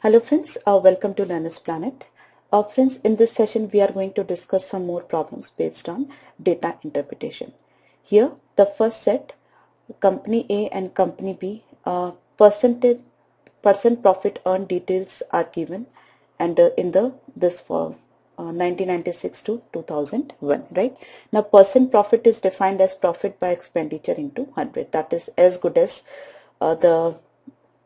Hello friends, welcome to Learner's Planet. Friends, in this session we are going to discuss some more problems based on data interpretation. Here the first set, company A and company B, percent profit earned details are given, and in the this for 1996 to 2001, right? Now percent profit is defined as profit by expenditure into 100. That is as good as the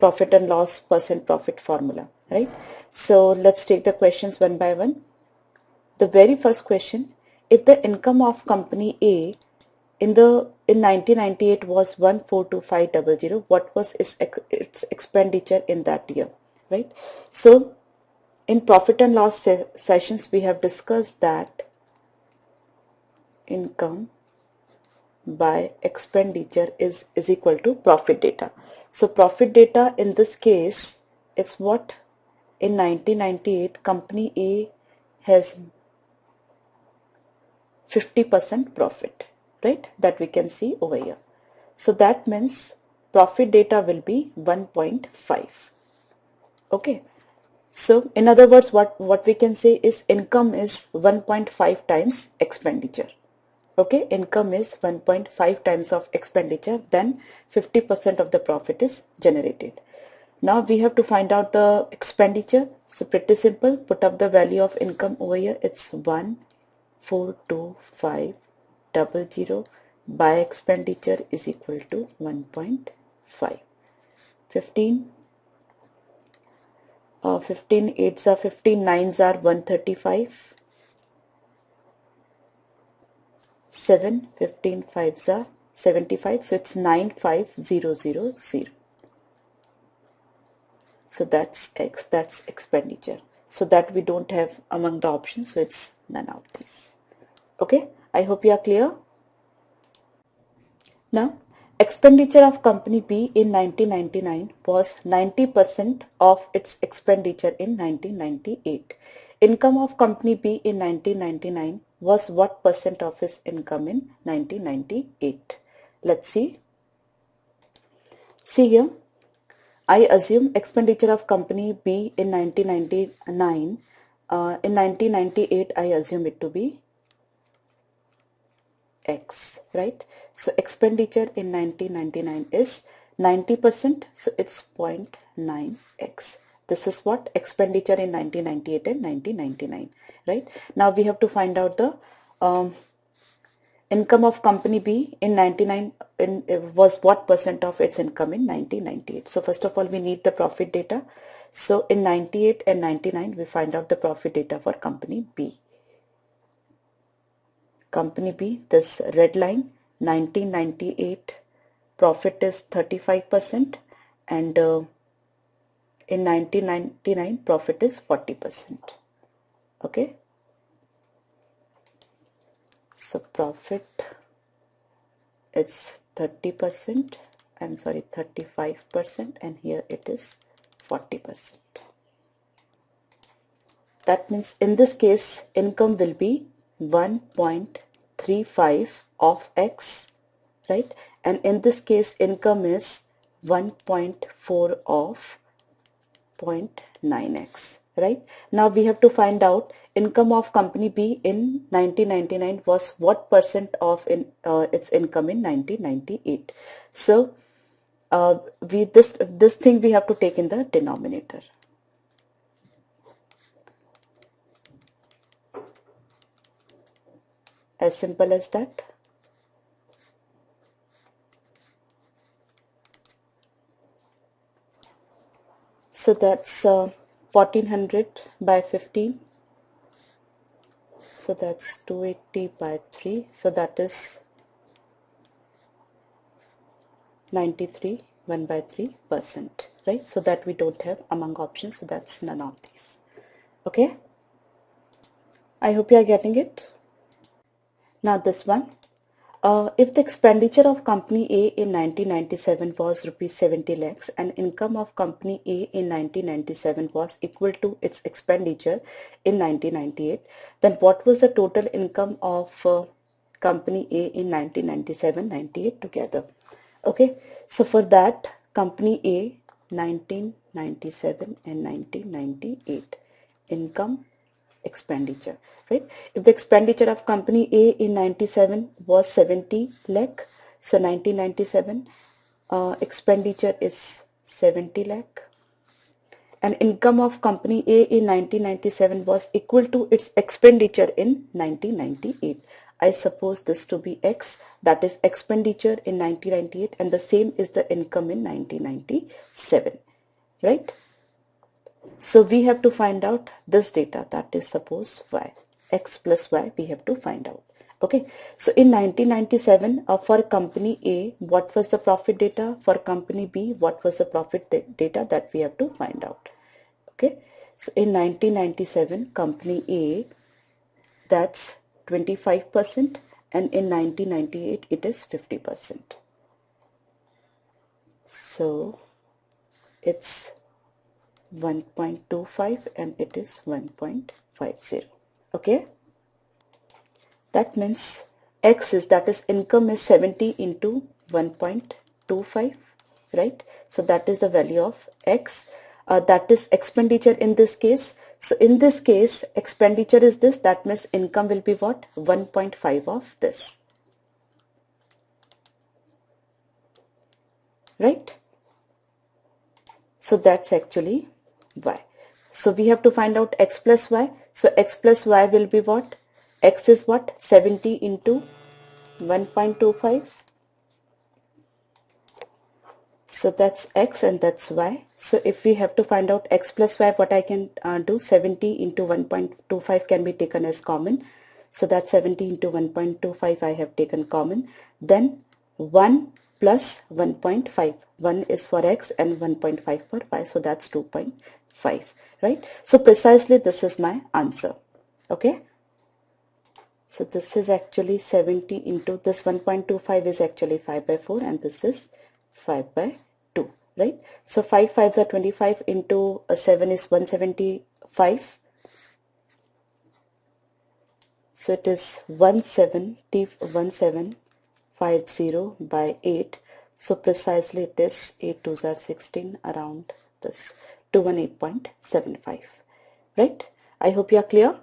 profit and loss percent profit formula, right? So let's take the questions one by one. The very first question, if the income of company A in 1998 was 142500, what was its expenditure in that year, right? So in profit and loss sessions we have discussed that income by expenditure is equal to profit data. So profit data in this case is what in 1998 company A has 50% profit, right? That we can see over here. So that means profit data will be 1.5. Okay. So in other words, what we can say is income is 1.5 times expenditure. Okay, income is 1.5 times of expenditure, then 50% of the profit is generated. Now we have to find out the expenditure. So pretty simple, put up the value of income over here. It's 142,500 by expenditure is equal to 1.5. 15 15 8s are 15, 9s are 135. 7, 15, 5s are 75. So it's 95000. So that's X, that's expenditure. So that we don't have among the options, so it's none of these. Okay, I hope you are clear. Now, expenditure of company B in 1999 was 90% of its expenditure in 1998. Income of company B in 1999 was what percent of his income in 1998? Let's see. See here, I assume expenditure of company B in 1999, in 1998 I assume it to be X, right? So expenditure in 1999 is 90%, so it's 0.9x. This is what expenditure in 1998 and 1999, right? Now we have to find out the income of company B in 99 was what percent of its income in 1998. So first of all we need the profit data. So in 98 and 99 we find out the profit data for company B. Company B, this red line, 1998 profit is 35% and in 1999 profit is 40%. Okay. So profit it's 30%, I'm sorry 35%, and here it is 40%. That means in this case income will be 1.35 of X, right? And in this case income is 1.4 of 0.9x, right? Now we have to find out income of company B in 1999 was what percent of its income in 1998. So this thing we have to take in the denominator. As simple as that. So that's 1400 by 15. So that's 280 by 3. So that is 93, 1 by 3%, right? So that we don't have among options. So that's none of these. Okay. I hope you are getting it. Now this one. If the expenditure of company A in 1997 was rupees 70 lakhs and income of company A in 1997 was equal to its expenditure in 1998, then what was the total income of company A in 1997-98 together? Okay, so for that company A, 1997 and 1998. Income, expenditure, right? If the expenditure of company A in 97 was 70 lakh, so 1997 expenditure is 70 lakh, and income of company A in 1997 was equal to its expenditure in 1998. I suppose this to be X, that is expenditure in 1998, and the same is the income in 1997, right? So we have to find out this data, that is suppose Y, X plus Y we have to find out. Okay, so in 1997 for company A, what was the profit data? For company B, what was the profit data? That we have to find out. Okay, so in 1997 company A, that's 25%, and in 1998 it is 50%. So it's 1.25 and it is 1.50. Okay, that means X is, that is income is 70 into 1.25, right? So that is the value of X. That is expenditure in this case. So in this case expenditure is this, that means income will be what? 1.5 of this, right? So that's actually Y. So we have to find out X plus Y. So X plus Y will be what? X is what? 70 into 1.25. So that's X and that's Y. So if we have to find out X plus Y, what I can do, 70 into 1.25 can be taken as common. So that's 70 into 1.25 I have taken common. Then 1 plus 1.5. 1 is for X and 1.5 for Y. So that's 2.5, right? So precisely this is my answer. Okay. So this is actually 70 into this 1.25 is actually 5 by 4 and this is 5 by 2, right? So 5 5s are 25 into 7 is 175. So it is 1750 by 8. So precisely it is 8 2s are 16, around this 218.75, right? I hope you are clear.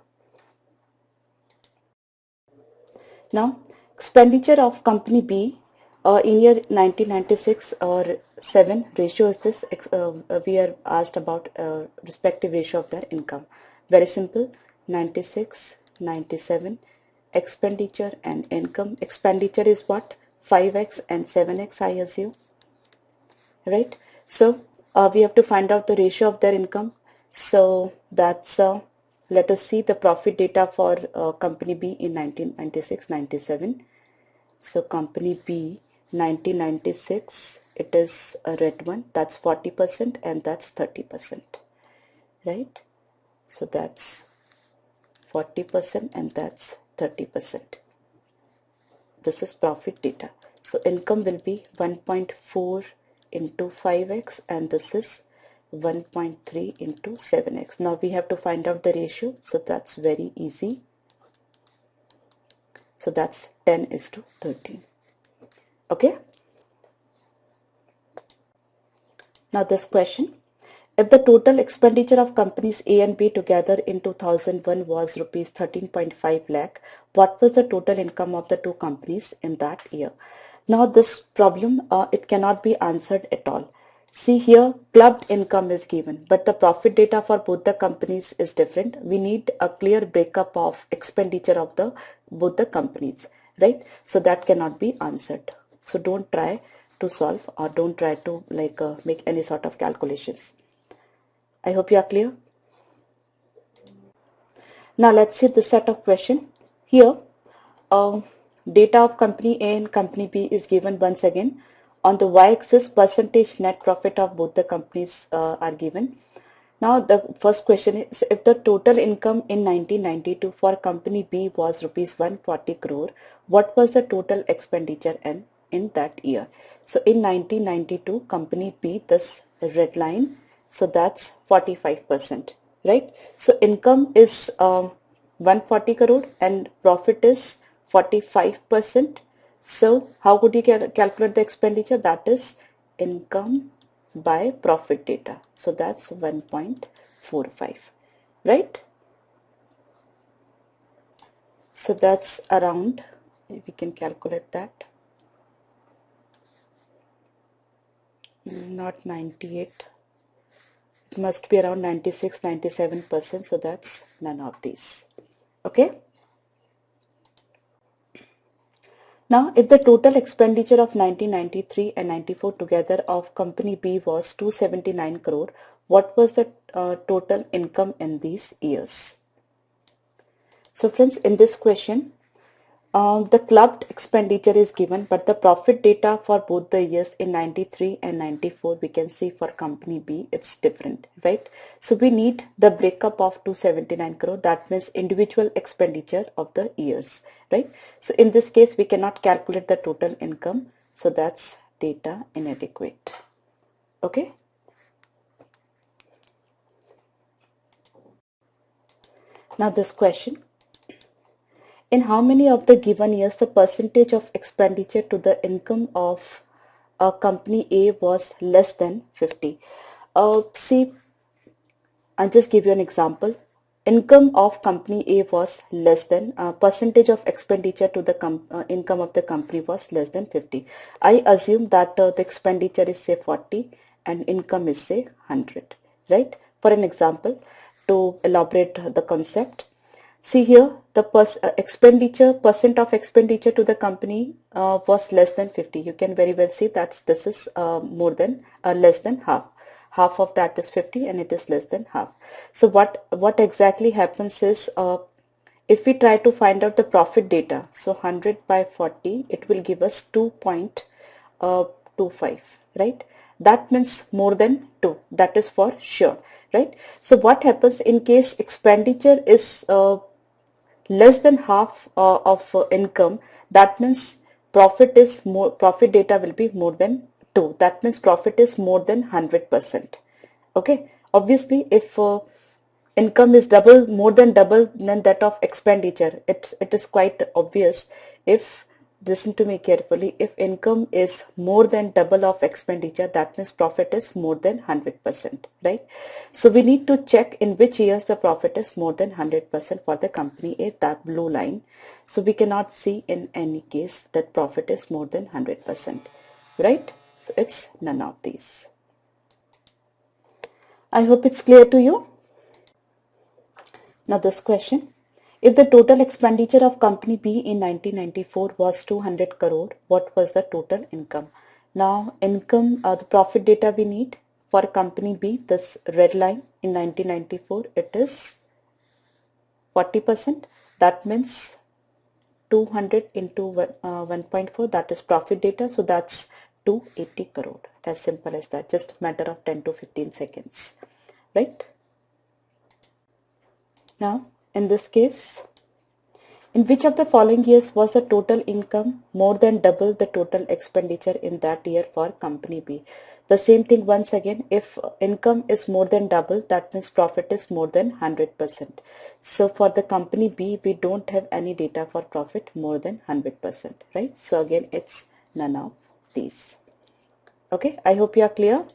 Now, expenditure of company B in year 1996 or 7 ratio is this. We are asked about respective ratio of their income. Very simple, 96, 97, expenditure and income. Expenditure is what? 5x and 7x, I assume, right? So we have to find out the ratio of their income. So that's let us see the profit data for company B in 1996-97. So company B 1996, it is a red one, that's 40% and that's 30%, right? So that's 40% and that's 30%. This is profit data. So income will be 1.4 into 5x and this is 1.3 into 7x. Now we have to find out the ratio. So that's very easy. So that's 10:13. Okay. Now this question. If the total expenditure of companies A and B together in 2001 was rupees 13.5 lakh, what was the total income of the two companies in that year? Now this problem, it cannot be answered at all. See here, clubbed income is given, but the profit data for both the companies is different. We need a clear breakup of expenditure of the both the companies, right? So that cannot be answered. So don't try to solve or don't try to make any sort of calculations. I hope you are clear. Now let's see this set of question. Here, data of company A and company B is given once again. On the y-axis, percentage net profit of both the companies are given. Now the first question is, if the total income in 1992 for company B was rupees 140 crore, what was the total expenditure in that year? So in 1992, company B, this red line, so that's 45%, right? So income is 140 crore and profit is 45%. So how would you calculate the expenditure? That is income by profit data. So that's 1.45, right? So that's around, we can calculate that, not 98, it must be around 96-97%. So that's none of these. Okay. Now, if the total expenditure of 1993 and 94 together of company B was 279 crore, what was the total income in these years? So friends, in this question, the clubbed expenditure is given, but the profit data for both the years in 93 and 94, we can see for company B, it's different, right? So we need the breakup of 279 crore. That means individual expenditure of the years, right? So in this case, we cannot calculate the total income. So that's data inadequate. Okay. Now this question. In how many of the given years the percentage of expenditure to the income of company A was less than 50? See, I'll just give you an example. Income of company A was less than percentage of expenditure to the income of the company was less than 50. I assume that the expenditure is say 40 and income is say 100, right? For an example, to elaborate the concept, see here the expenditure percent of expenditure to the company was less than 50. You can very well see that this is more than less than half of that is 50 and it is less than half. So what exactly happens is, if we try to find out the profit data, so 100 by 40, it will give us 2.25, right? That means more than 2, that is for sure, right? So what happens in case expenditure is less than half of income, that means profit data will be more than 2. That means profit is more than 100%. Okay. Obviously, if income is more than double than that of expenditure, it is quite obvious. If, listen to me carefully, if income is more than double of expenditure, that means profit is more than 100%, right? So we need to check in which years the profit is more than 100% for the company A, that blue line. So we cannot see in any case that profit is more than 100%, right? So it's none of these. I hope it's clear to you. Now this question. If the total expenditure of company B in 1994 was 200 crore, what was the total income? Now income, the profit data we need for company B, this red line in 1994, it is 40%. That means 200 into 1.4, that is profit data. So that's 280 crore. As simple as that, just a matter of 10 to 15 seconds, right? Now, in this case, in which of the following years was the total income more than double the total expenditure in that year for company B? The same thing once again, if income is more than double, that means profit is more than 100%. So for the company B, we don't have any data for profit more than 100%, right? So again, it's none of these. Okay, I hope you are clear.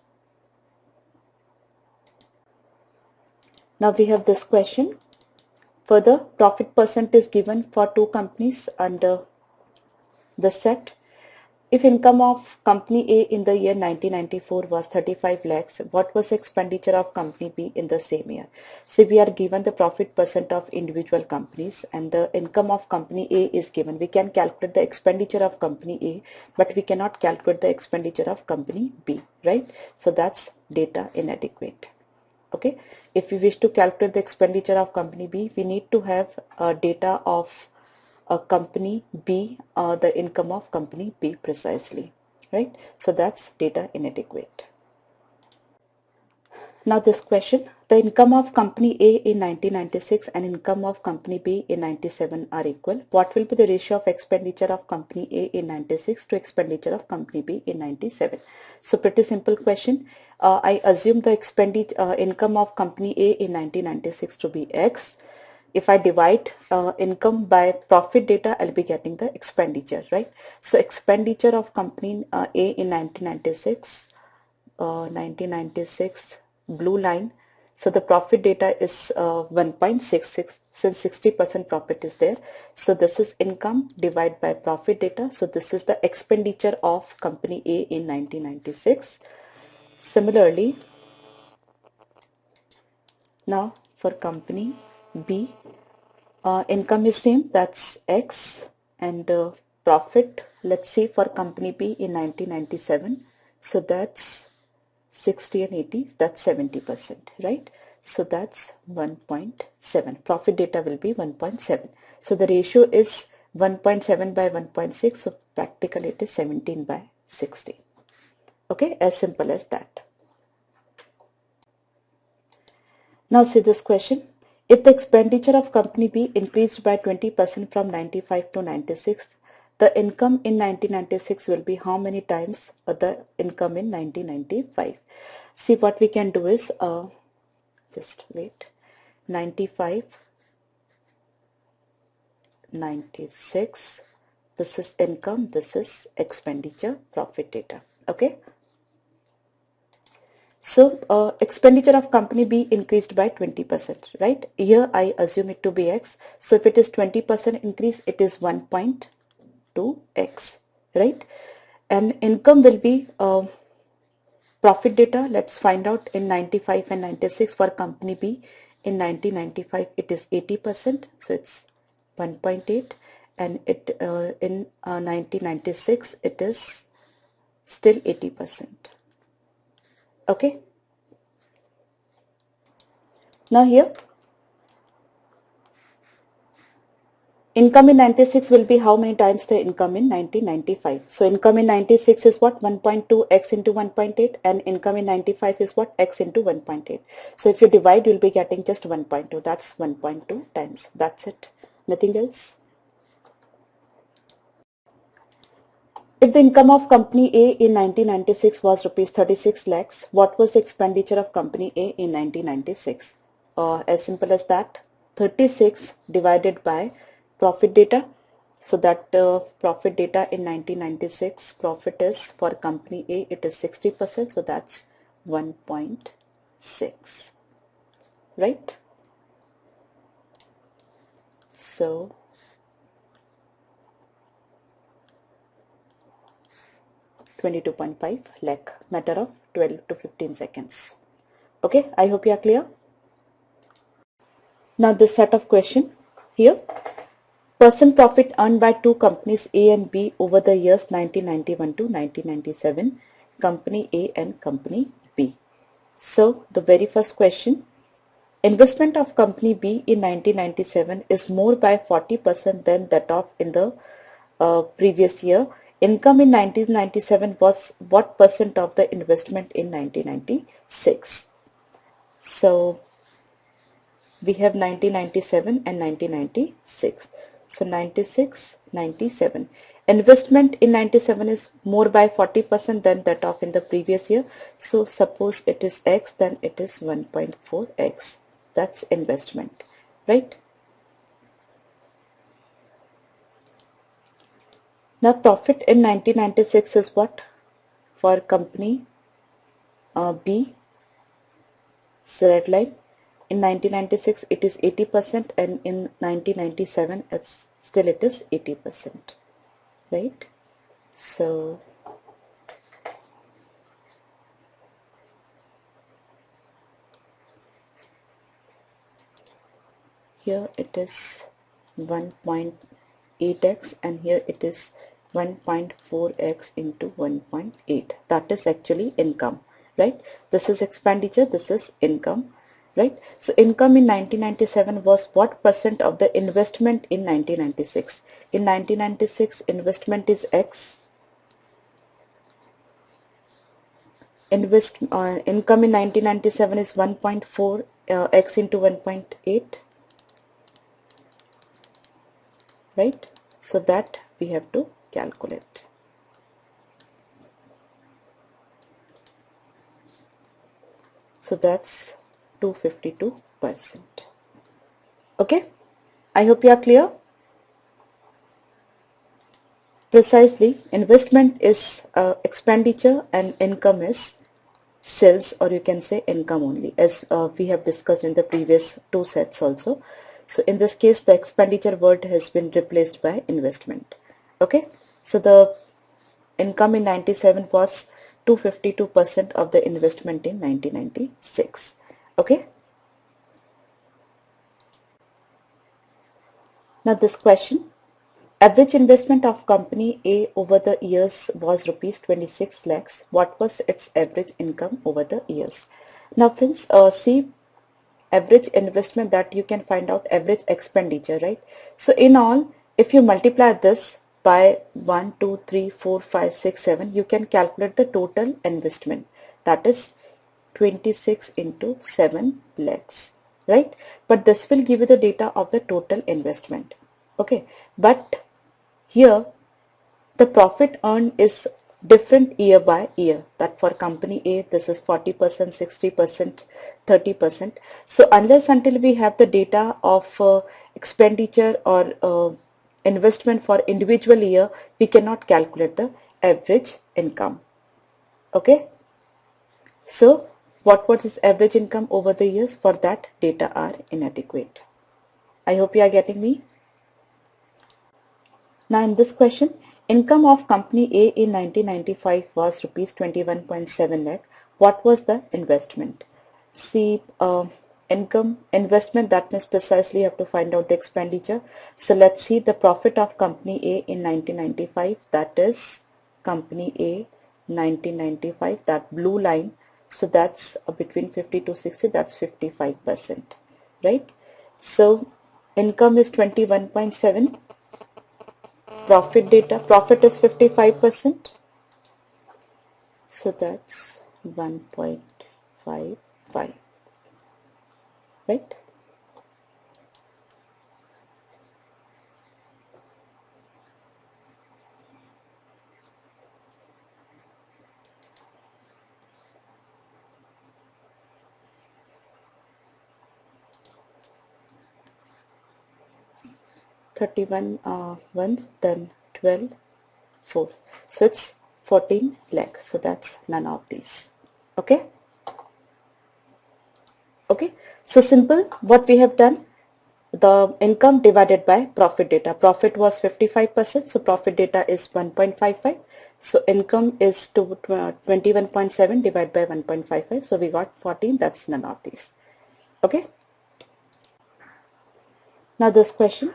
Now we have this question. Further, profit percent is given for two companies under the set. If income of company A in the year 1994 was 35 lakhs, what was expenditure of company B in the same year? So we are given the profit percent of individual companies and the income of company A is given. We can calculate the expenditure of company A, but we cannot calculate the expenditure of company B, right? So that's data inadequate. Okay. If we wish to calculate the expenditure of company B, we need to have data of company B, the income of company B precisely, right? So that's data inadequate. Now this question, the income of company A in 1996 and income of company B in 97 are equal. What will be the ratio of expenditure of company A in 96 to expenditure of company B in 97? So pretty simple question. I assume the income of company A in 1996 to be X. If I divide income by profit data, I'll be getting the expenditure, right? So expenditure of company A in 1996, 1996 blue line. So the profit data is 1.66 since 60% profit is there. So this is income divided by profit data. So this is the expenditure of company A in 1996. Similarly, now for company B, income is same, that's X, and profit, let's see for company B in 1997. So that's 60 and 80, that's 70%, right? So that's 1.7. Profit data will be 1.7. So the ratio is 1.7 by 1.6. So practically it is 17 by 60. Okay, as simple as that. Now see this question. If the expenditure of company B increased by 20% from 95 to 96, the income in 1996 will be how many times the income in 1995? See, what we can do is, just wait, 95, 96, this is income, this is expenditure, profit data, okay? So expenditure of company B increased by 20%, right? Here I assume it to be X. So if it is 20% increase, it is 1.2X, right? And income will be profit data. Let's find out in 95 and 96 for company B. In 1995, it is 80%. So it's 1.8. And it in 1996, it is still 80%. Okay. Now here, income in 96 will be how many times the income in 1995. So income in 96 is what? 1.2x into 1.8, and income in 95 is what? X into 1.8. So if you divide, you'll be getting just 1.2. That's 1.2 times. That's it. Nothing else. If the income of company A in 1996 was rupees 36 lakhs, what was the expenditure of company A in 1996? As simple as that. 36 divided by profit data. So that profit data in 1996, profit is for company A, it is 60%. So that's 1.6, right? So 22.5 lakh, matter of 12 to 15 seconds. Okay, I hope you are clear. Now this set of question here. Percent profit earned by two companies A and B over the years 1991 to 1997, company A and company B. So the very first question, investment of company B in 1997 is more by 40% than that of in the previous year. Income in 1997 was what percent of the investment in 1996? So we have 1997 and 1996. So 96, 97. Investment in 97 is more by 40% than that of in the previous year. So suppose it is X, then it is 1.4X. That's investment, right? Now profit in 1996 is what? For company B, it's red line. In 1996 it is 80%, and in 1997 it's still it is 80%, right? So here it is 1.8x, and here it is 1.4x into 1.8. That is actually income, right? This is expenditure, this is income, right? So income in 1997 was what percent of the investment in 1996? In 1996, investment is X. Income in 1997 is 1.4 X into 1.8, right? So that we have to calculate. So that's 252%. Okay, I hope you are clear. Precisely, investment is expenditure and income is sales, or you can say income only, as we have discussed in the previous two sets also. So in this case, the expenditure word has been replaced by investment. Okay, so the income in 97 was 252% of the investment in 1996. Okay, now this question, average investment of company A over the years was rupees 26 lakhs. What was its average income over the years? Now friends, see, average investment, that you can find out average expenditure, right? So in all, if you multiply this by 1, 2, 3, 4, 5, 6, 7, you can calculate the total investment, that is 26 into 7 lakhs, right? But this will give you the data of the total investment. Okay, but here the profit earned is different year by year, that for company A this is 40%, 60%, 30%. So unless until we have the data of expenditure or investment for individual year, we cannot calculate the average income. Okay, so what was his average income over the years? For that, data are inadequate. I hope you are getting me. Now in this question, income of company A in 1995 was rupees 21.7 lakh. What was the investment? See, income, investment, that means precisely you have to find out the expenditure. So let's see the profit of company A in 1995, that is company A 1995, that blue line. So that's between 50 to 60, that's 55%, right? So income is 21.7. Profit data, profit is 55%, so that's 1.55, right? Thirty-one ones, then 12, 4. So it's 14 lakh. So that's none of these. Okay. Okay. So simple. What we have done, the income divided by profit data. Profit was 55%. So profit data is 1.55. So income is 21.7 divided by 1.55. So we got 14. That's none of these. Okay. Now this question.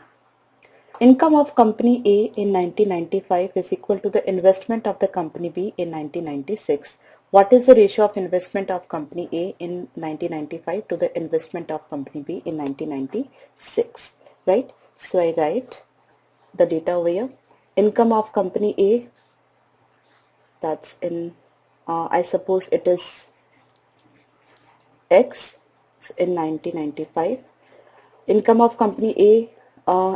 Income of company A in 1995 is equal to the investment of the company B in 1996. What is the ratio of investment of company A in 1995 to the investment of company B in 1996? Right? So I write the data over here. Income of company A, that's in, I suppose it is X in 1995. Income of company A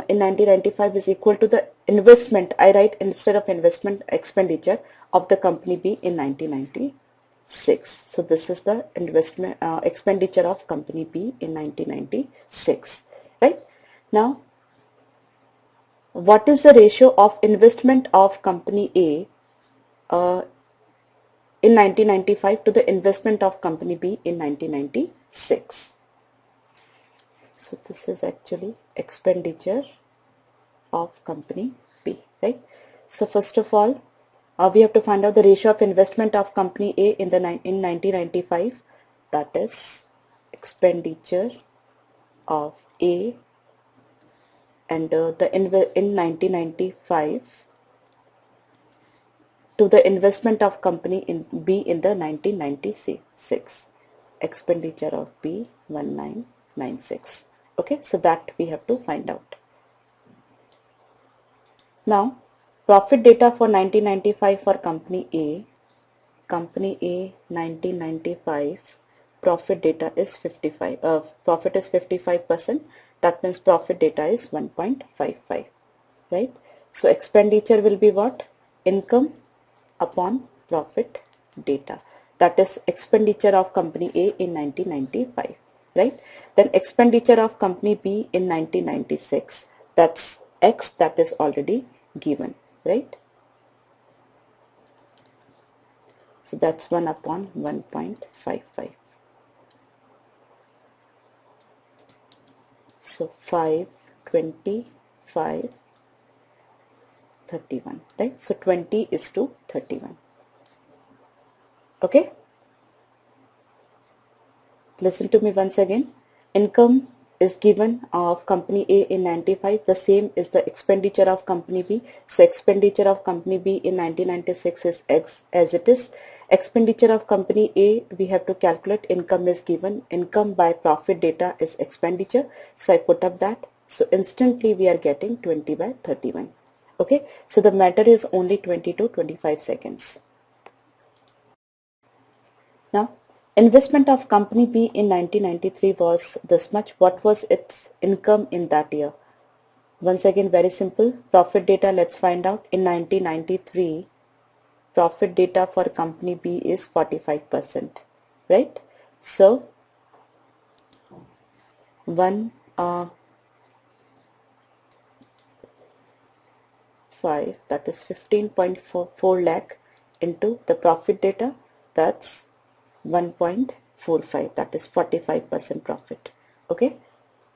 in 1995 is equal to the investment, I write instead of investment, expenditure of the company B in 1996. So this is the investment expenditure of company B in 1996, right? Now what is the ratio of investment of company A in 1995 to the investment of company B in 1996? So this is actually expenditure of company B, right? So first of all, we have to find out the ratio of investment of company A in 1995. That is expenditure of A, and in 1995 to the investment of company in B in the 1996. Expenditure of B 1996. Okay, so that we have to find out. Now, profit data for 1995 for company A. Company A 1995 profit data is 55. Profit is 55%. That means profit data is 1.55. Right? So expenditure will be what? Income upon profit data. That is expenditure of company A in 1995. Right? Then expenditure of company B in 1996. That's X, that is already given. Right? So that's 1 upon 1.55. So 5, 20, 5, 31, right? So 20 is to 31. Okay? Listen to me once again. Income is given of company A in 95. The same is the expenditure of company B. So expenditure of company B in 1996 is X as it is. Expenditure of company A, we have to calculate. Income is given. Income by profit data is expenditure. So I put up that. So instantly we are getting 20 by 31. Okay. So the matter is only 20 to 25 seconds. Now, investment of company B in 1993 was this much. What was its income in that year? Once again, very simple. Profit data, let's find out. In 1993, profit data for company B is 45%, right? So, 5, that is 15.44 lakh into the profit data, that's 1.45, that is 45% profit. Okay,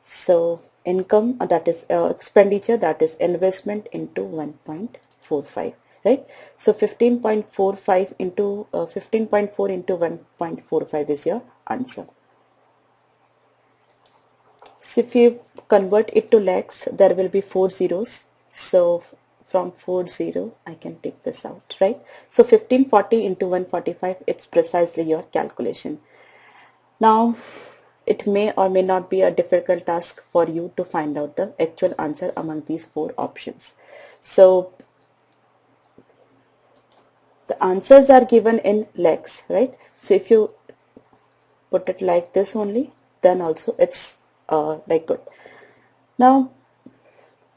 so income, that is expenditure, that is investment into 1.45, right? So 15.45 into 15.4 into 1.45 is your answer. So if you convert it to lakhs, there will be 4 zeros. So from 40, I can take this out, right? So 1540 into 145, it's precisely your calculation. Now, it may or may not be a difficult task for you to find out the actual answer among these 4 options. So the answers are given in lakhs, right? So if you put it like this only, then also it's like good. Now,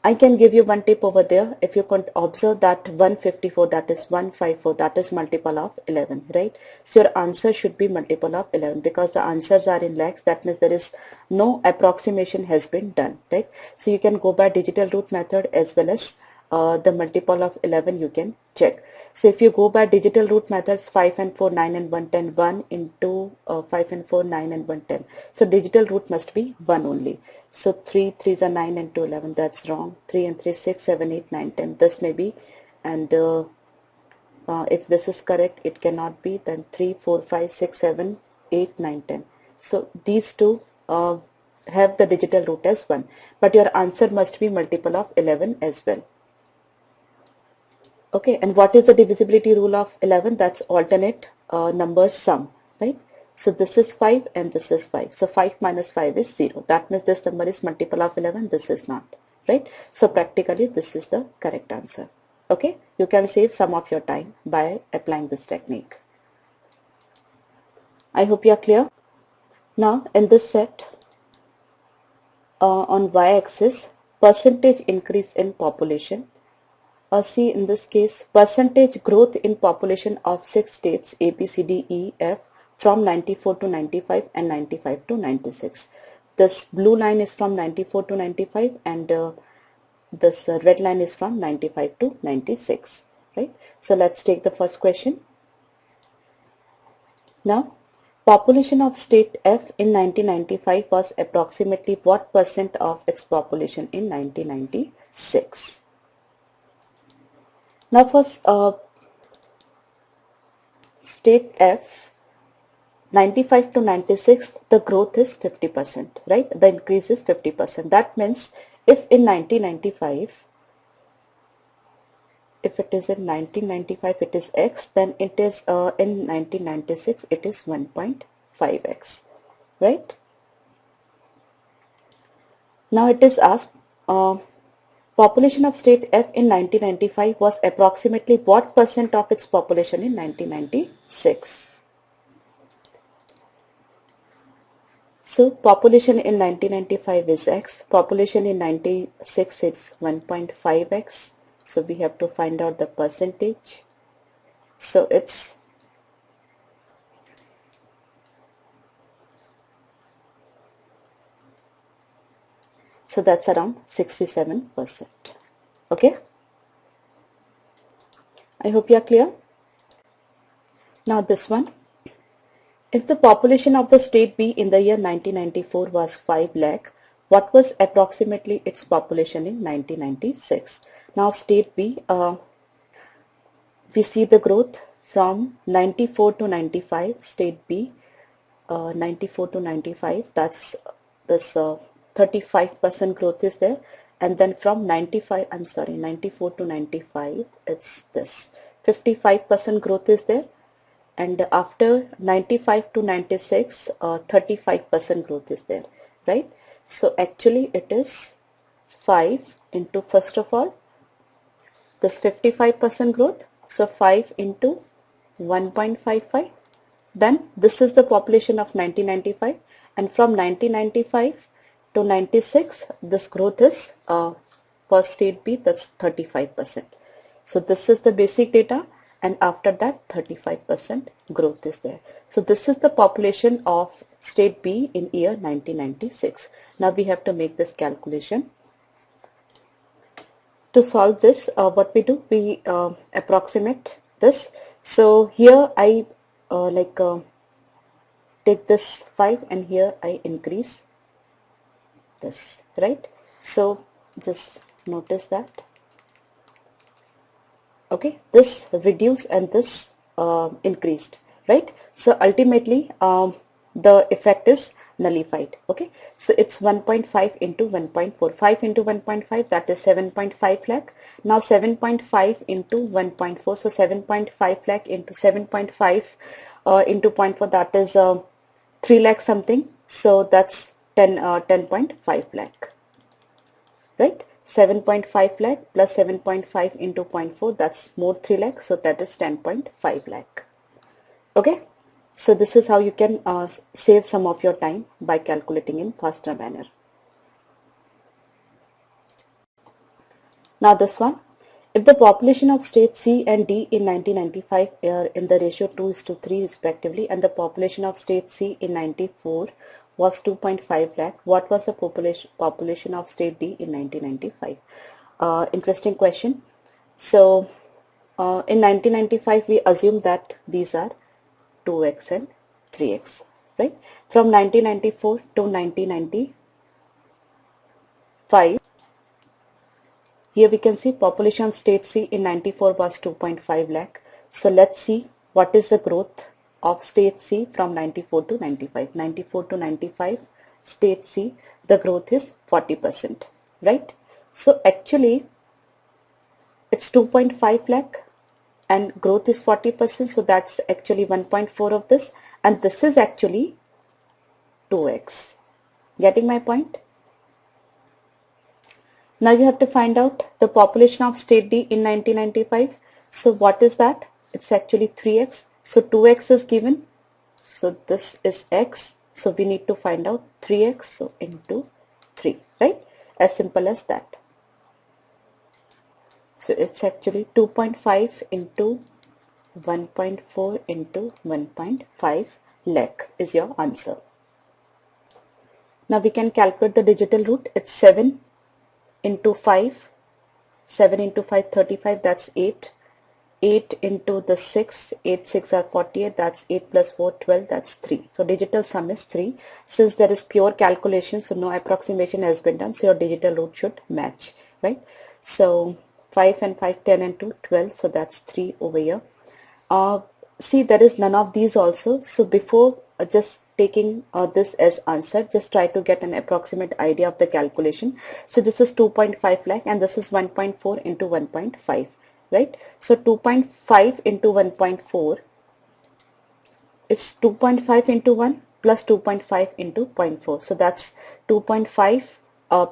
I can give you one tip over there. If you can observe that 154, that is 154, that is multiple of 11, right? So your answer should be multiple of 11 because the answers are in lakhs. That means there is no approximation has been done, right? So you can go by digital root method as well as the multiple of 11 you can check. So if you go by digital root methods, 5 and 4, 9 and 110, 1 into 5 and 4, 9 and 110. So digital root must be 1 only. So 3, 3s are 9 and 2, 11. That's wrong. 3 and 3, 6, 7, 8, 9, 10. This may be. And if this is correct, it cannot be. Then 3, 4, 5, 6, 7, 8, 9, 10. So these two have the digital root as 1. But your answer must be multiple of 11 as well. Okay, and what is the divisibility rule of 11? That's alternate numbers sum, right? So this is 5 and this is 5. So 5 minus 5 is 0. That means this number is multiple of 11. This is not, right? So practically this is the correct answer. Okay, you can save some of your time by applying this technique. I hope you are clear. Now in this set, on y-axis, percentage increase in population. See in this case, percentage growth in population of 6 states A, B, C, D, E, F from 94 to 95 and 95 to 96. This blue line is from 94 to 95 and this red line is from 95 to 96, right? So let's take the first question. Now, population of state F in 1995 was approximately what percent of its population in 1996? Now for state F, 95 to 96, the growth is 50%, right? The increase is 50%. That means if in 1995, if it is in 1995 it is X, then it is in 1996 it is 1.5X, right? Now it is asked, population of state F in 1995 was approximately what percent of its population in 1996? So population in 1995 is X, population in 96 is 1.5X. So we have to find out the percentage. So it's that's around 67%. Okay. I hope you are clear. Now this one, if the population of the state B in the year 1994 was 5 lakh, what was approximately its population in 1996? Now state B, we see the growth from 94 to 95, state B, 94 to 95, that's this 35% growth is there, and then from 95, I'm sorry, 94 to 95, it's this 55% growth is there, and after 95 to 96, 35% growth is there, right? So actually it is 5 into, first of all, this 55% growth, so 5 into 1.55, then this is the population of 1995, and from 1995 to 96 this growth is for state B, that's 35%. So this is the basic data, and after that 35% growth is there. So this is the population of state B in year 1996. Now we have to make this calculation. To solve this, what we do, we approximate this. So here I take this 5 and here I increase this, right? So just notice that, okay, this reduced and this increased, right? So ultimately the effect is nullified. Okay, so it's 1.5 into 1.4, 5 into 1.5, that is 7.5 lakh. Now 7.5 into 1.4, so 7.5 lakh into 7.5 into 0.4, that is 3 lakh something, so that's 10.5 lakh, right? 7.5 lakh plus 7.5 into 0.4, that's more 3 lakh, so that is 10.5 lakh. Okay, so this is how you can save some of your time by calculating in faster manner. Now this one, if the population of states C and D in 1995 are in the ratio 2:3 respectively, and the population of state C in 94 was 2.5 lakh, what was the population of state D in 1995? Interesting question. So in 1995 we assume that these are 2x and 3x, right? From 1994 to 1995, here we can see population of state C in 94 was 2.5 lakh. So let's see what is the growth of state C from 94 to 95. 94 to 95, state C, the growth is 40%, right? So actually it's 2.5 lakh and growth is 40%, so that's actually 1.4 of this, and this is actually 2x. Getting my point? Now you have to find out the population of state D in 1995. So what is that? It's actually 3x. So 2x is given. So this is x. So we need to find out 3x, so into 3, right? As simple as that. So it's actually 2.5 into 1.4 into 1.5 lakh is your answer. Now we can calculate the digital root. It's 7 into 5, 7 into 5, 35, that's 8. 8 into the 6, 8 6 are 48, that's 8 plus 4, 12, that's 3. So digital sum is 3. Since there is pure calculation, so no approximation has been done, so your digital root should match, right? So 5 and 5, 10 and 2, 12, so that's 3 over here. See, there is none of these also, so before just taking this as answer, just try to get an approximate idea of the calculation. So this is 2.5 lakh and this is 1.4 into 1.5, right? So 2.5 into 1.4 is 2.5 into 1 plus 2.5 into 0.4, so that's 2.5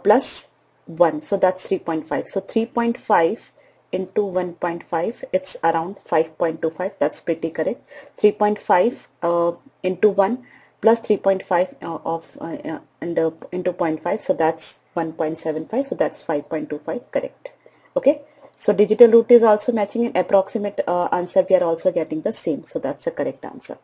plus 1, so that's 3.5. So 3.5 into 1.5, it's around 5.25, that's pretty correct. 3.5 into 1 plus 3.5 into 0.5, so that's 1.75, so that's 5.25, correct. Okay, so digital root is also matching, an approximate answer we are also getting the same, so that's the correct answer.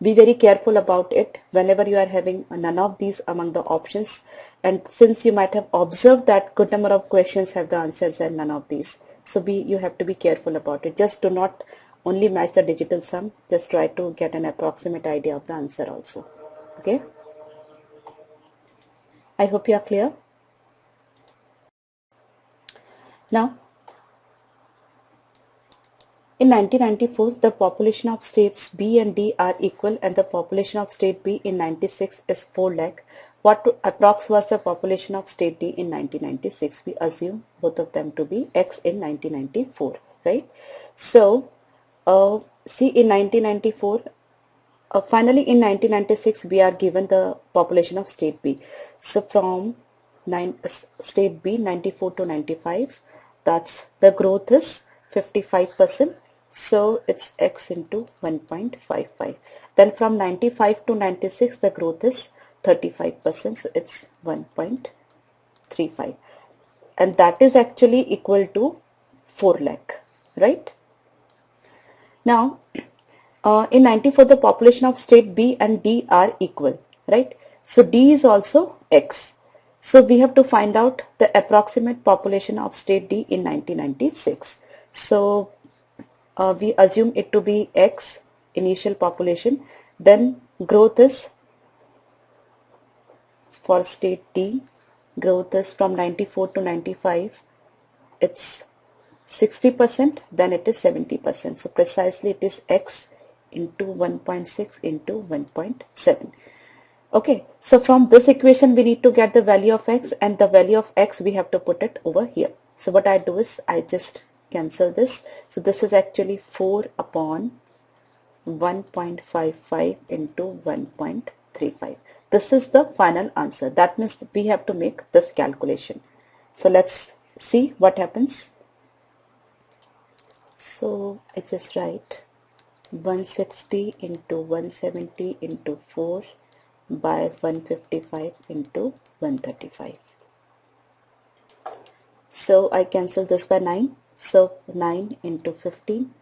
Be very careful about it whenever you are having none of these among the options, and since you might have observed that good number of questions have the answers and none of these, so you have to be careful about it. Just do not only match the digital sum. Just try to get an approximate idea of the answer also. Okay. I hope you are clear. Now, in 1994, the population of states B and D are equal and the population of state B in 96 is 4 lakh. What approx was the population of state D in 1996? We assume both of them to be X in 1994, right? So, see in 1994, finally in 1996 we are given the population of state B. So from state B 94 to 95, that's the growth is 55%. So it's X into 1.55. Then from 95 to 96 the growth is 35%. So it's 1.35. And that is actually equal to 4 lakh, right? Now, in 94 the population of state B and D are equal, right? So D is also X. So we have to find out the approximate population of state D in 1996. So we assume it to be X initial population, then growth is for state D, growth is from 94 to 95, it's 60%, then it is 70%. So precisely it is X into 1.6 into 1.7. Okay, so from this equation we need to get the value of X, and the value of X we have to put it over here. So what I do is I just cancel this. So this is actually 4 upon 1.55 into 1.35. This is the final answer. That means we have to make this calculation. So let's see what happens. So I just write 160 into 170 into 4 by 155 into 135. So I cancel this by 9. So 9 into 15,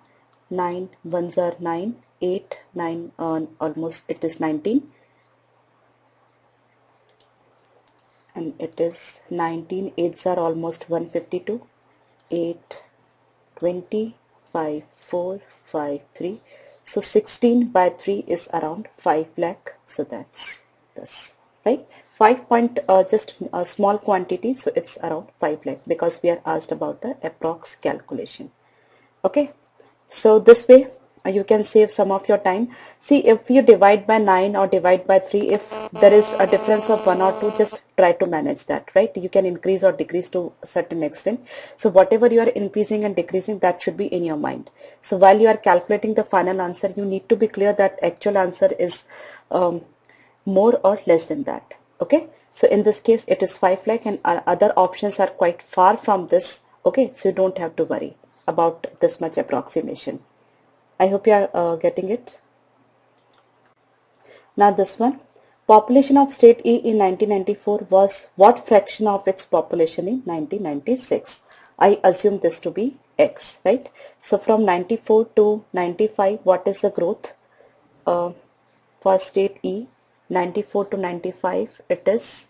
9 ones are 9, 8, 9 almost it is 19, and it is 19, 8s are almost 152, 8, 20, 5, 4, 5, 3. So 16 by 3 is around 5 lakh. So that's this, right? 5 point, just a small quantity. So it's around 5 lakh because we are asked about the approx calculation. Okay. So this way you can save some of your time. See, if you divide by 9 or divide by 3, if there is a difference of 1 or 2, just try to manage that, right? You can increase or decrease to a certain extent. So whatever you are increasing and decreasing, that should be in your mind. So while you are calculating the final answer, you need to be clear that actual answer is more or less than that. Okay. So in this case, it is 5 lakh and our other options are quite far from this. Okay. So you don't have to worry about this much approximation. I hope you are getting it. Now this one, population of state E in 1994 was what fraction of its population in 1996? I assume this to be X, right? So from 94 to 95, what is the growth for state E? 94 to 95, it is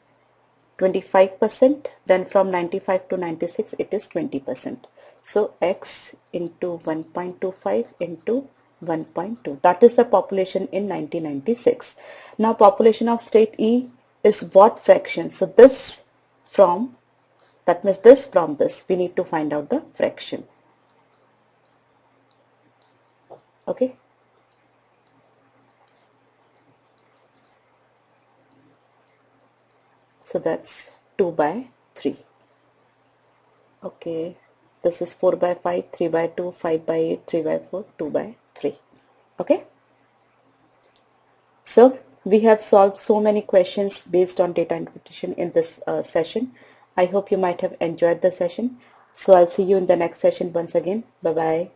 25%. Then from 95 to 96, it is 20%. So X into 1.25 into 1.2. That is the population in 1996. Now population of state E is what fraction? So this from, that means this from this, we need to find out the fraction. Okay. So that's 2 by 3. Okay. This is 4 by 5, 3 by 2, 5 by 8, 3 by 4, 2 by 3. Okay. So we have solved so many questions based on data interpretation in this session. I hope you might have enjoyed the session. So I'll see you in the next session once again. Bye-bye.